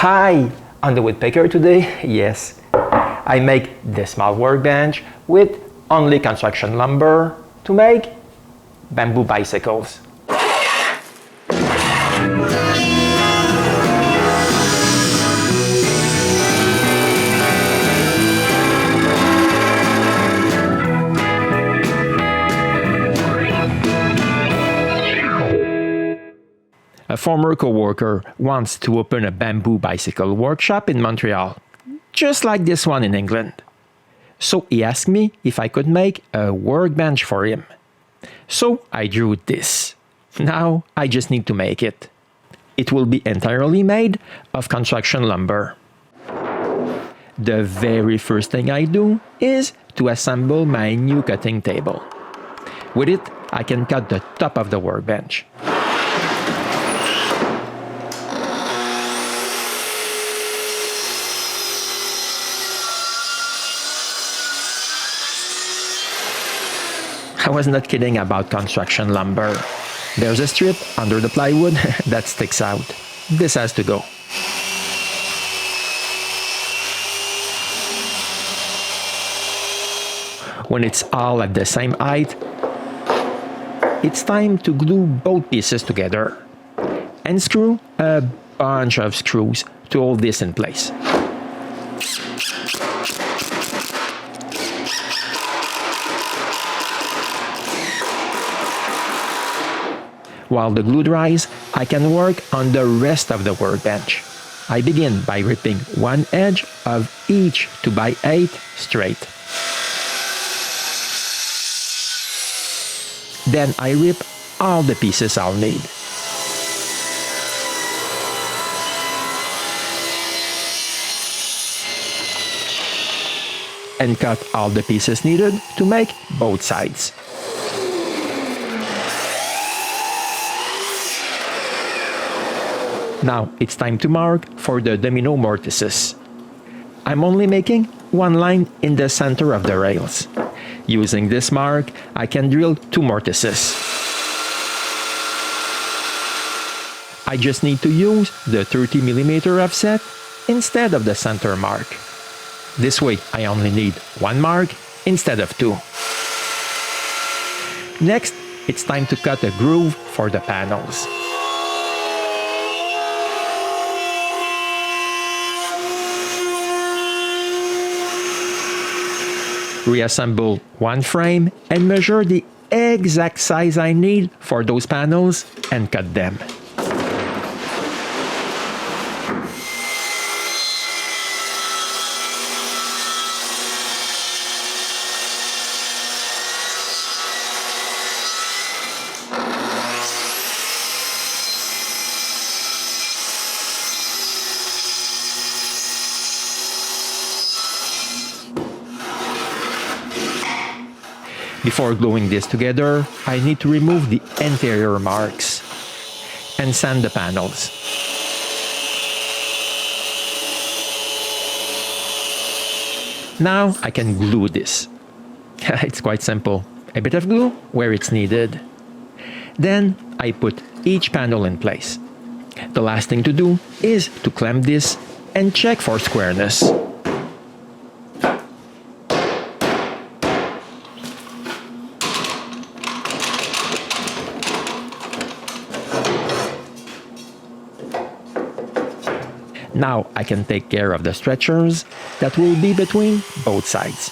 Hi! On the Woodpecker today, yes, I make this small workbench with only construction lumber to make bamboo bicycles. A former coworker wants to open a bamboo bicycle workshop in Montreal, just like this one in England. So he asked me if I could make a workbench for him. So I drew this. Now I just need to make it. It will be entirely made of construction lumber. The very first thing I do is to assemble my new cutting table. With it, I can cut the top of the workbench. I was not kidding about construction lumber. There's a strip under the plywood that sticks out. This has to go. When it's all at the same height, it's time to glue both pieces together and screw a bunch of screws to hold this in place. While the glue dries, I can work on the rest of the workbench. I begin by ripping one edge of each 2x8 straight. Then I rip all the pieces I'll need. And cut all the pieces needed to make both sides. Now it's time to mark for the domino mortises. I'm only making one line in the center of the rails. Using this mark, I can drill 2 mortises. I just need to use the 30mm offset instead of the center mark. This way, I only need 1 mark instead of 2. Next, it's time to cut a groove for the panels. Reassemble one frame and measure the exact size I need for those panels and cut them. Before gluing this together, I need to remove the interior marks and sand the panels. Now I can glue this. It's quite simple. A bit of glue where it's needed. Then I put each panel in place. The last thing to do is to clamp this and check for squareness. Now I can take care of the stretchers that will be between both sides.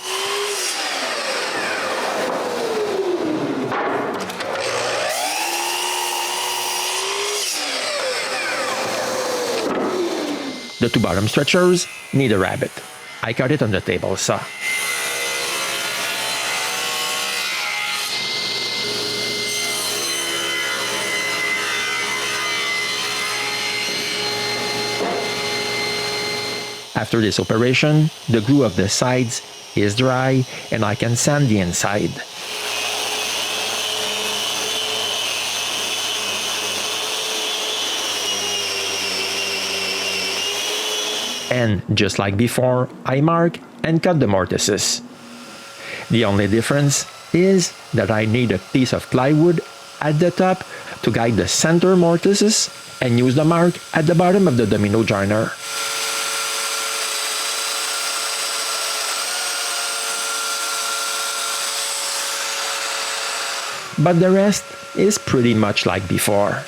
The 2 bottom stretchers need a rabbet. I cut it on the table saw. After this operation, the glue of the sides is dry and I can sand the inside. And just like before, I mark and cut the mortises. The only difference is that I need a piece of plywood at the top to guide the center mortises and use the mark at the bottom of the domino joiner. But the rest is pretty much like before.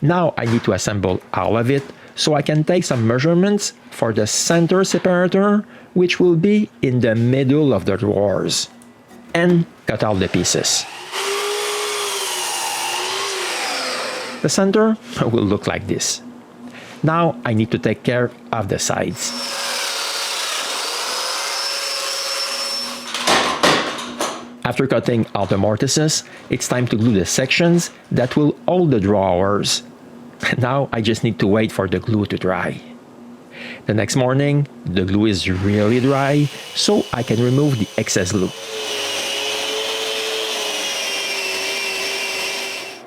Now I need to assemble all of it so I can take some measurements for the center separator, which will be in the middle of the drawers, and cut out the pieces. The center will look like this. Now I need to take care of the sides. After cutting all the mortises, it's time to glue the sections that will hold the drawers. Now I just need to wait for the glue to dry. The next morning, the glue is really dry, so I can remove the excess glue.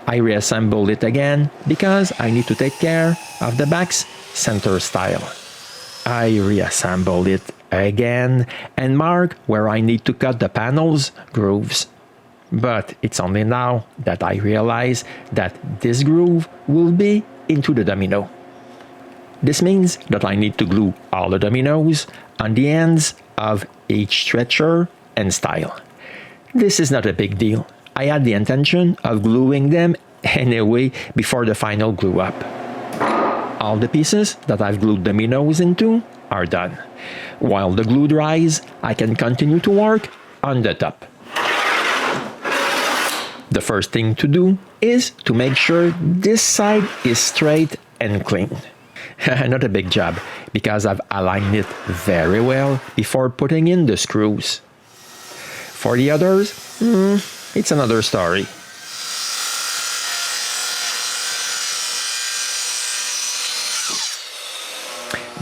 I reassemble it again because I need to take care of the back's center stile. I reassemble it again and mark where I need to cut the panel's grooves. But it's only now that I realize that this groove will be into the domino. This means that I need to glue all the dominoes on the ends of each stretcher and stile. This is not a big deal. I had the intention of gluing them anyway before the final glue up. All the pieces that I've glued dominoes into are done. While the glue dries, I can continue to work on the top. The first thing to do is to make sure this side is straight and clean. Not a big job because I've aligned it very well before putting in the screws. For the others, it's another story.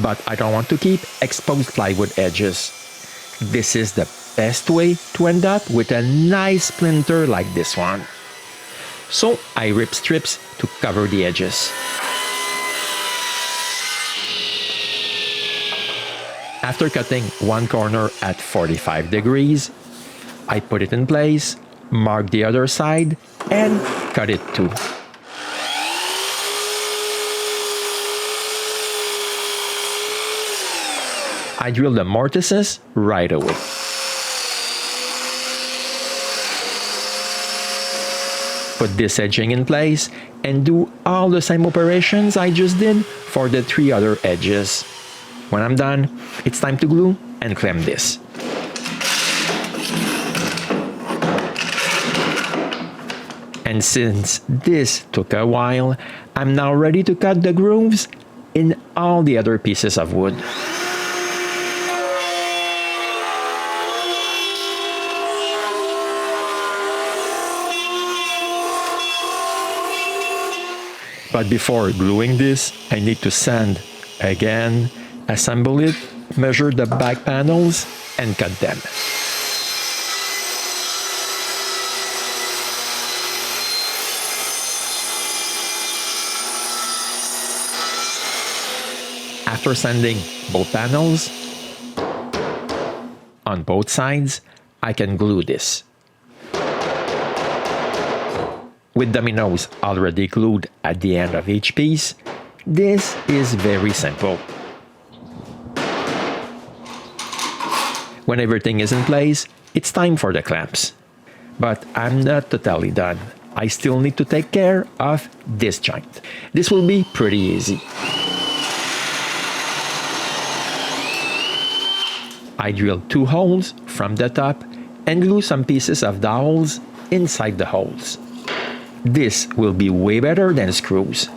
But I don't want to keep exposed plywood edges. This is the best way to end up with a nice splinter like this one. So I rip strips to cover the edges. After cutting one corner at 45 degrees, I put it in place, mark the other side, and cut it too. I drill the mortises right away. Put this edging in place and do all the same operations I just did for the 3 other edges. When I'm done, it's time to glue and clamp this. And since this took a while, I'm now ready to cut the grooves in all the other pieces of wood. But before gluing this, I need to sand again, assemble it, measure the back panels, and cut them. After sanding both panels, on both sides, I can glue this. With dominoes already glued at the end of each piece, this is very simple. When everything is in place, it's time for the clamps. But I'm not totally done. I still need to take care of this joint. This will be pretty easy. I drill 2 holes from the top and glue some pieces of dowels inside the holes. This will be way better than screws.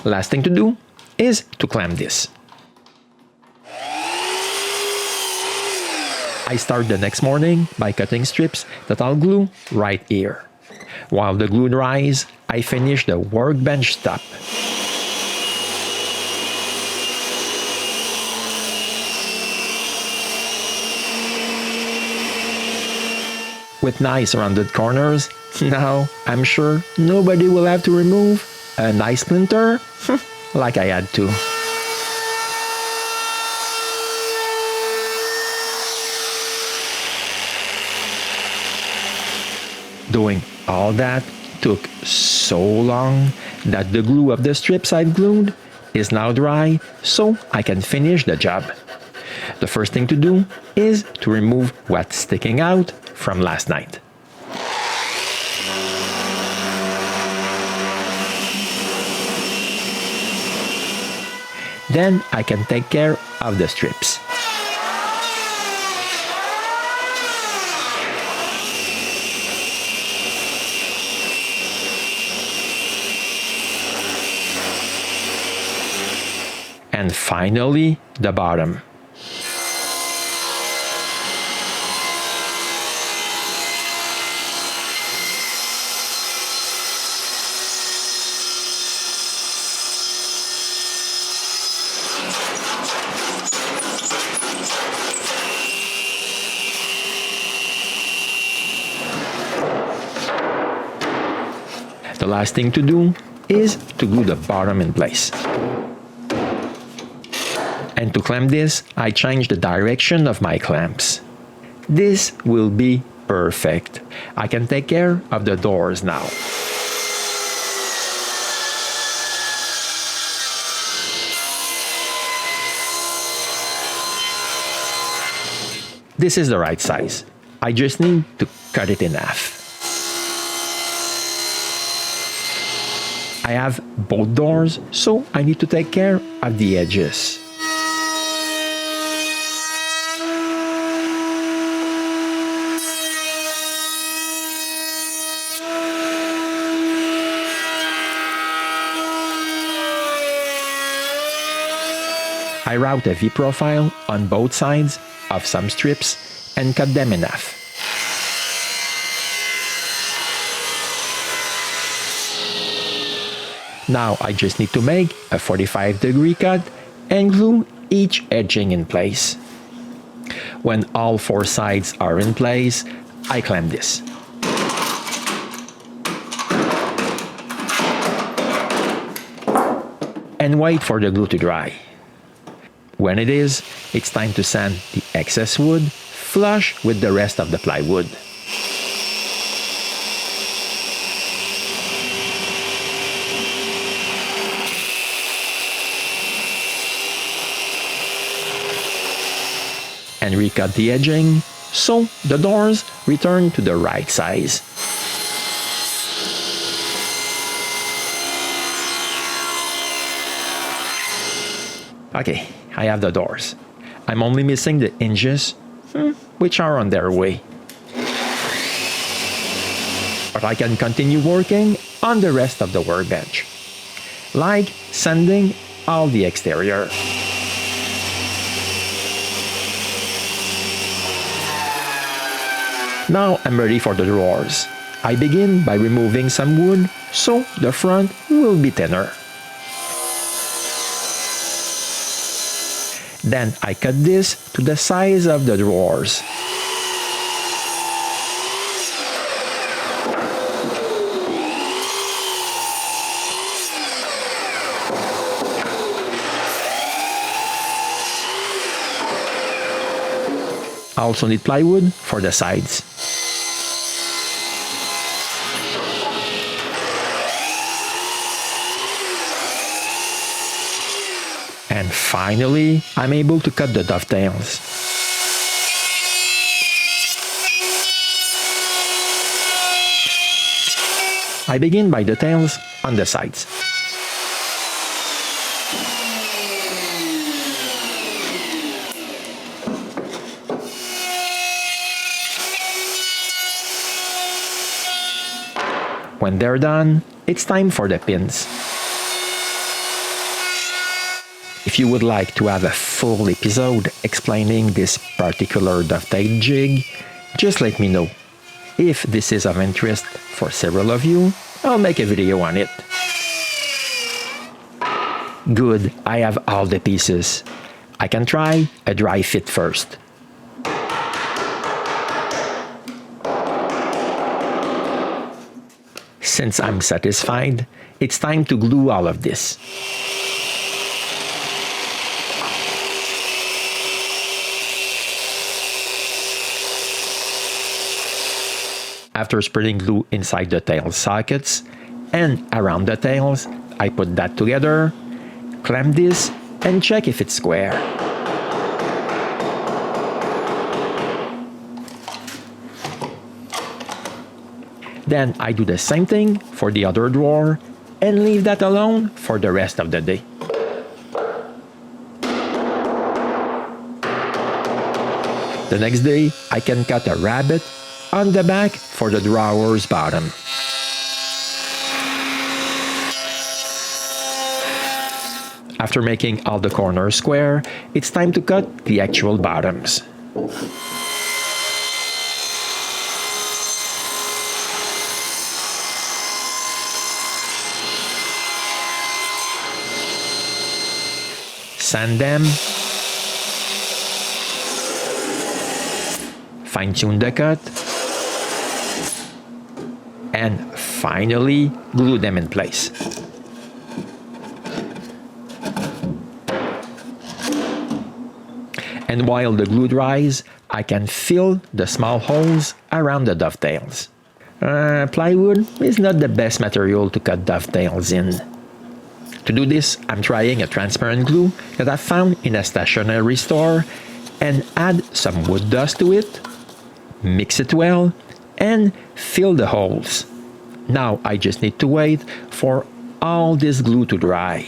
Last thing to do is to clamp this. I start the next morning by cutting strips that I'll glue right here. While the glue dries, I finish the workbench top. With nice rounded corners, now I'm sure nobody will have to remove a nice splinter like I had to. Doing all that took so long that the glue of the strips I've glued is now dry, so I can finish the job. The first thing to do is to remove what's sticking out from last night. Then I can take care of the strips. And finally, the bottom. The last thing to do is to glue the bottom in place. And to clamp this, I change the direction of my clamps. This will be perfect. I can take care of the doors now. This is the right size. I just need to cut it in half. I have both doors, so I need to take care of the edges. I route a V-profile on both sides of some strips and cut them in half. Now I just need to make a 45-degree cut and glue each edging in place. When all four sides are in place, I clamp this. And wait for the glue to dry. When it is, it's time to sand the excess wood flush with the rest of the plywood. And recut the edging so the doors return to the right size. Okay, I have the doors. I'm only missing the hinges, which are on their way. But I can continue working on the rest of the workbench, like sanding all the exterior. Now I'm ready for the drawers. I begin by removing some wood so the front will be thinner. Then I cut this to the size of the drawers. I also need plywood for the sides. And finally, I'm able to cut the dovetails. I begin by the tails on the sides. When they're done, it's time for the pins. If you would like to have a full episode explaining this particular dovetail jig, just let me know. If this is of interest for several of you, I'll make a video on it. Good, I have all the pieces. I can try a dry fit first. Since I'm satisfied, it's time to glue all of this. After spreading glue inside the tail sockets and around the tails, I put that together, clamp this, and check if it's square. Then I do the same thing for the other drawer and leave that alone for the rest of the day. The next day, I can cut a rabbet on the back for the drawer's bottom. After making all the corners square, it's time to cut the actual bottoms. Sand them, fine-tune the cut, and finally glue them in place. And while the glue dries, I can fill the small holes around the dovetails. Plywood is not the best material to cut dovetails in. To do this, I'm trying a transparent glue that I found in a stationery store and add some wood dust to it, mix it well, and fill the holes. Now I just need to wait for all this glue to dry.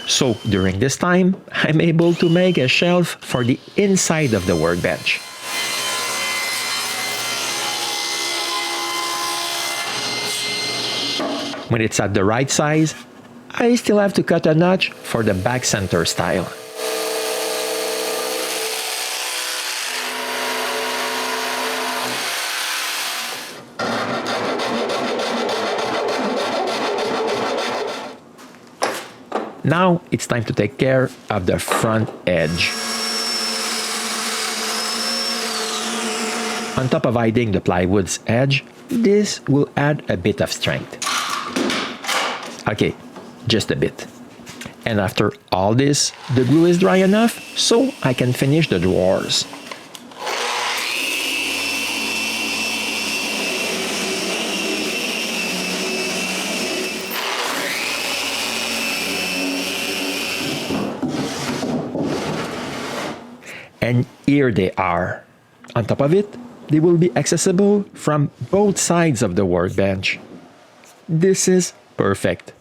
So during this time, I'm able to make a shelf for the inside of the workbench. When it's at the right size, I still have to cut a notch for the back center style. Now it's time to take care of the front edge. On top of hiding the plywood's edge, this will add a bit of strength. Okay, just a bit. And after all this, the glue is dry enough so I can finish the drawers. And here they are. On top of it, they will be accessible from both sides of the workbench. This is perfect.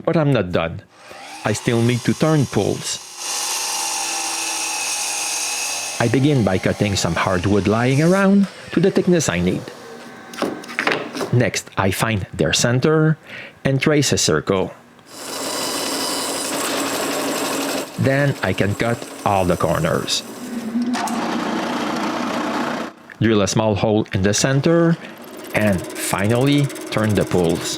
But I'm not done. I still need to turn pulls. I begin by cutting some hardwood lying around to the thickness I need. Next, I find their center and trace a circle. Then I can cut all the corners. Drill a small hole in the center, and finally turn the pulls.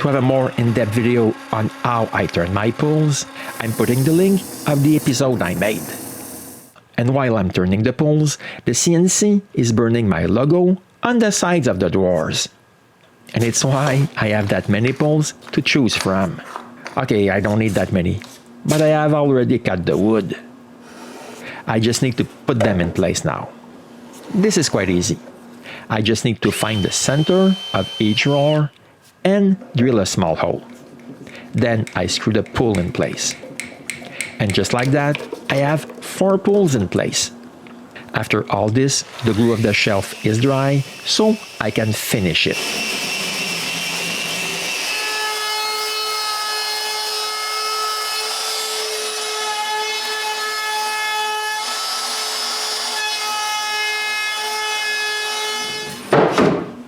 To have a more in-depth video on how I turn my pulls, I'm putting the link of the episode I made. And while I'm turning the pulls, the CNC is burning my logo on the sides of the drawers. And it's why I have that many pulls to choose from. Okay, I don't need that many, but I have already cut the wood. I just need to put them in place now. This is quite easy. I just need to find the center of each drawer and drill a small hole. Then I screw the pull in place. And just like that, I have 4 pulls in place. After all this, the glue of the shelf is dry, so I can finish it.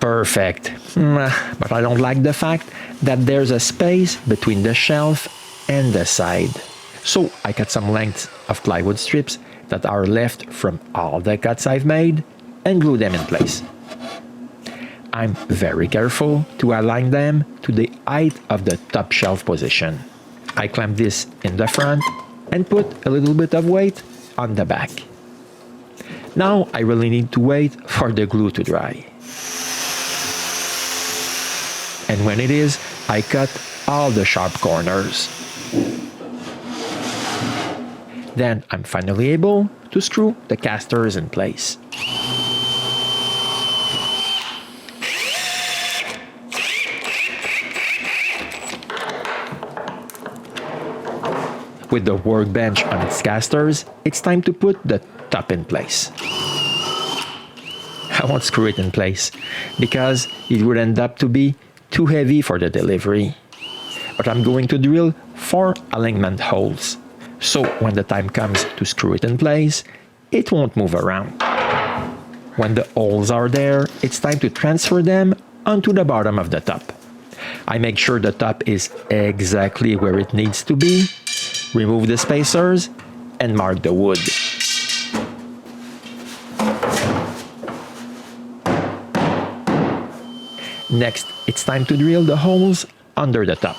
Perfect. But I don't like the fact that there's a space between the shelf and the side. So I cut some lengths of plywood strips that are left from all the cuts I've made and glue them in place. I'm very careful to align them to the height of the top shelf position. I clamp this in the front and put a little bit of weight on the back. Now I really need to wait for the glue to dry. And when it is, I cut all the sharp corners. Then I'm finally able to screw the casters in place. With the workbench on its casters, it's time to put the top in place. I won't screw it in place because it would end up to be too heavy for the delivery. But I'm going to drill 4 alignment holes. So when the time comes to screw it in place, it won't move around. When the holes are there, it's time to transfer them onto the bottom of the top. I make sure the top is exactly where it needs to be, remove the spacers, and mark the wood. Next, it's time to drill the holes under the top.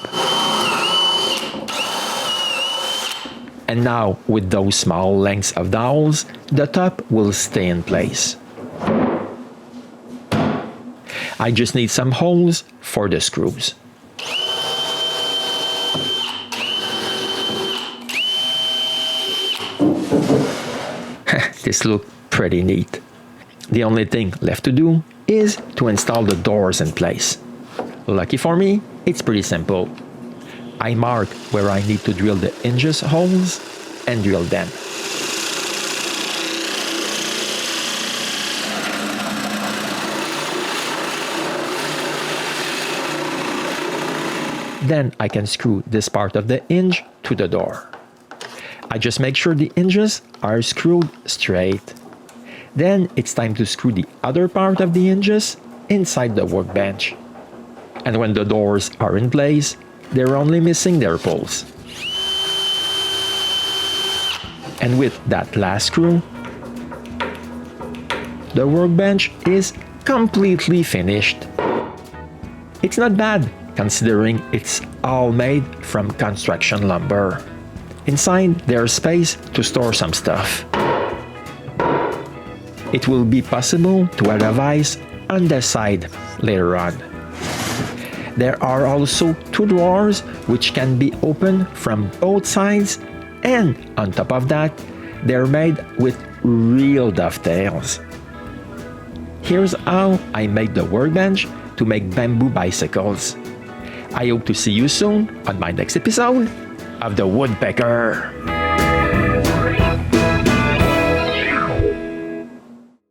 And now, with those small lengths of dowels, the top will stay in place. I just need some holes for the screws. This looks pretty neat. The only thing left to do is to install the doors in place. Lucky for me, it's pretty simple. I mark where I need to drill the hinges holes and drill them. Then I can screw this part of the hinge to the door. I just make sure the hinges are screwed straight. Then it's time to screw the other part of the hinges inside the workbench. And when the doors are in place, they're only missing their pulls. And with that last screw, the workbench is completely finished. It's not bad, considering it's all made from construction lumber. Inside, there's space to store some stuff. It will be possible to add a vise on the side later on. There are also 2 drawers which can be opened from both sides, and on top of that, they're made with real dovetails. Here's how I make the workbench to make bamboo bicycles. I hope to see you soon on my next episode of the Woodpecker.